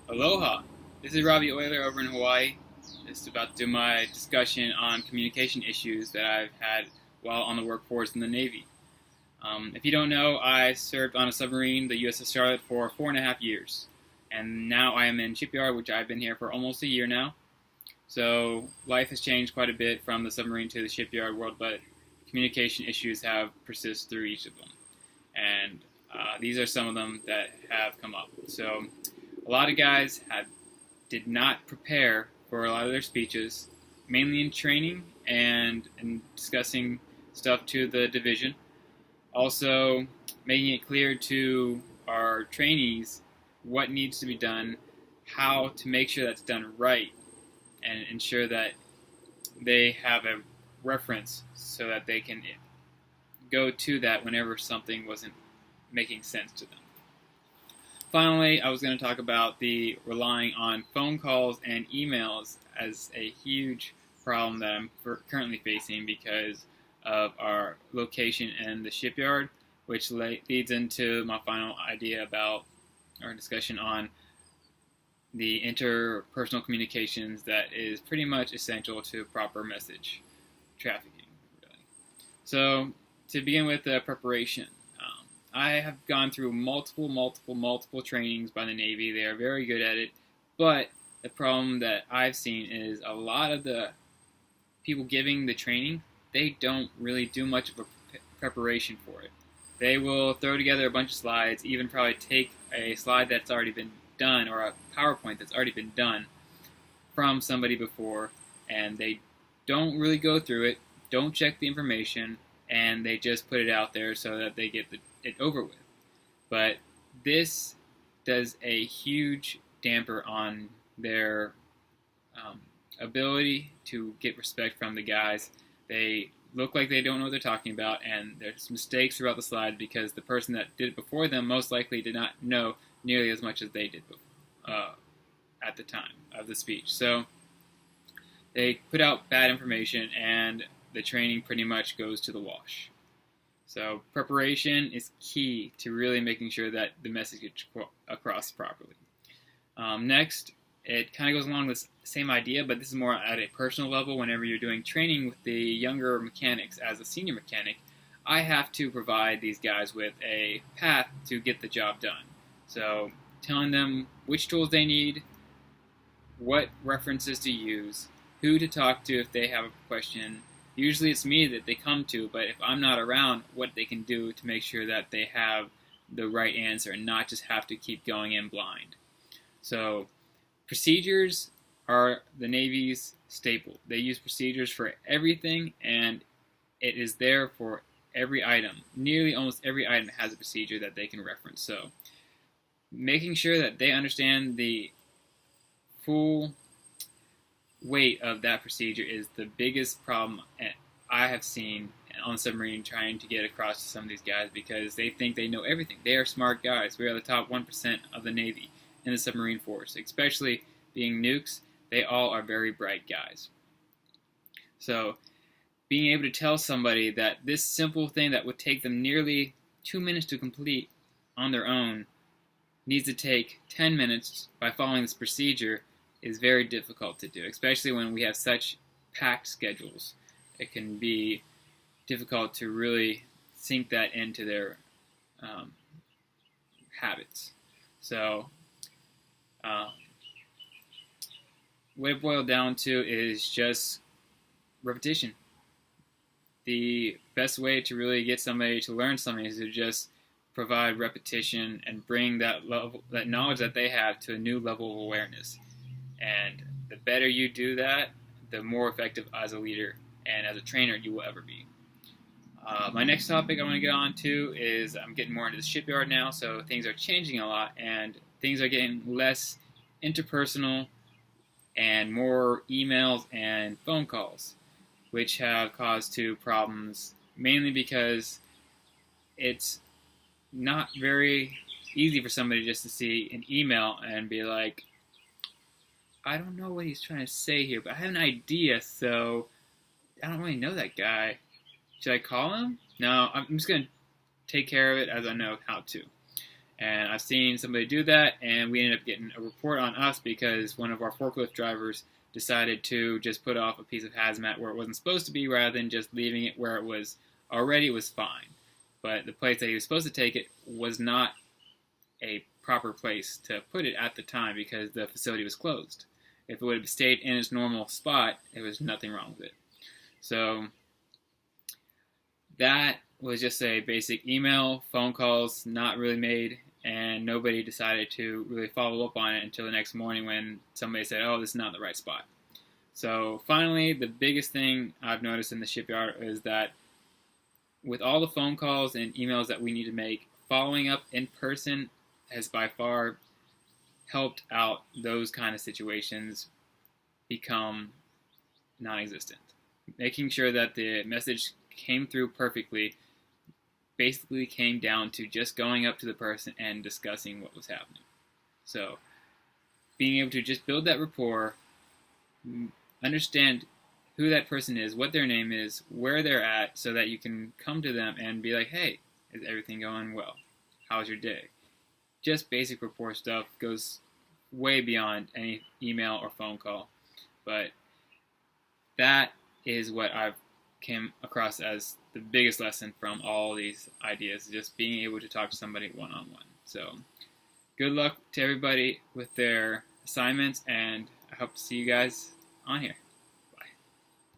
Aloha! This is Robbie Euler over in Hawaii. Just about to do my discussion on communication issues that I've had while on the workforce in the Navy. If you don't know, I served on a submarine, the USS Charlotte, for 4.5 years. And now I am in shipyard, which I've been here for almost a year now. So life has changed quite a bit from the submarine to the shipyard world, but communication issues have persisted through each of them. And these are some of them that have come up. So a lot of guys did not prepare for a lot of their speeches, mainly in training and in discussing stuff to the division. Also, making it clear to our trainees what needs to be done, how to make sure that's done right, and ensure that they have a reference so that they can go to that whenever something wasn't making sense to them. Finally, I was going to talk about the relying on phone calls and emails as a huge problem that I'm currently facing because of our location in the shipyard, which leads into my final idea about our discussion on the interpersonal communications that is pretty much essential to proper message trafficking, really. So, to begin with the preparation, I have gone through multiple trainings by the Navy. They are very good at it, but the problem that I've seen is a lot of the people giving the training, they don't really do much of a preparation for it. They will throw together a bunch of slides, even probably take a slide that's already been done or a PowerPoint that's already been done from somebody before, and they don't really go through it, don't check the information, and they just put it out there so that they get it over with. But this does a huge damper on their ability to get respect from the guys. They look like they don't know what they're talking about, and there's mistakes throughout the slide because the person that did it before them most likely did not know nearly as much as they did at the time of the speech. So they put out bad information, and the training pretty much goes to the wash. So preparation is key to really making sure that the message gets across properly. Next, it kind of goes along with the same idea, but this is more at a personal level. Whenever you're doing training with the younger mechanics as a senior mechanic, I have to provide these guys with a path to get the job done. So telling them which tools they need, what references to use, who to talk to if they have a question. Usually it's me that they come to, but if I'm not around, what they can do to make sure that they have the right answer and not just have to keep going in blind. So procedures are the Navy's staple. They use procedures for everything, and it is there for every item. Nearly almost every item has a procedure that they can reference. So making sure that they understand the full weight of that procedure is the biggest problem I have seen on the submarine trying to get across to some of these guys because they think they know everything. They are smart guys. We are the top 1% of the Navy in the submarine force, especially being nukes. They all are very bright guys. So being able to tell somebody that this simple thing that would take them nearly 2 minutes to complete on their own needs to take 10 minutes by following this procedure is very difficult to do, especially when we have such packed schedules. It can be difficult to really sink that into their habits. So what it boiled down to is just repetition. The best way to really get somebody to learn something is to just provide repetition and bring that knowledge that they have to a new level of awareness. And the better you do that, the more effective as a leader and as a trainer you will ever be. My next topic I want to get on to is I'm getting more into the shipyard now, so things are changing a lot, and things are getting less interpersonal and more emails and phone calls, which have caused two problems, mainly because it's not very easy for somebody just to see an email and be like, I don't know what he's trying to say here, but I have an idea, so I don't really know that guy. Should I call him? No, I'm just going to take care of it as I know how to. And I've seen somebody do that, and we ended up getting a report on us because one of our forklift drivers decided to just put off a piece of hazmat where it wasn't supposed to be rather than just leaving it where it was already. It was fine. But the place that he was supposed to take it was not a proper place to put it at the time because the facility was closed. If it would have stayed in its normal spot, there was nothing wrong with it. So that was just a basic email, phone calls, not really made, and nobody decided to really follow up on it until the next morning when somebody said, oh, this is not the right spot. So finally, the biggest thing I've noticed in the shipyard is that with all the phone calls and emails that we need to make, following up in person has by far helped out those kind of situations become non-existent. Making sure that the message came through perfectly basically came down to just going up to the person and discussing what was happening. So being able to just build that rapport, understand who that person is, what their name is, where they're at, so that you can come to them and be like, hey, is everything going well? How's your day? Just basic rapport stuff goes way beyond any email or phone call. But that is what I've came across as the biggest lesson from all these ideas, just being able to talk to somebody one-on-one. So good luck to everybody with their assignments, and I hope to see you guys on here.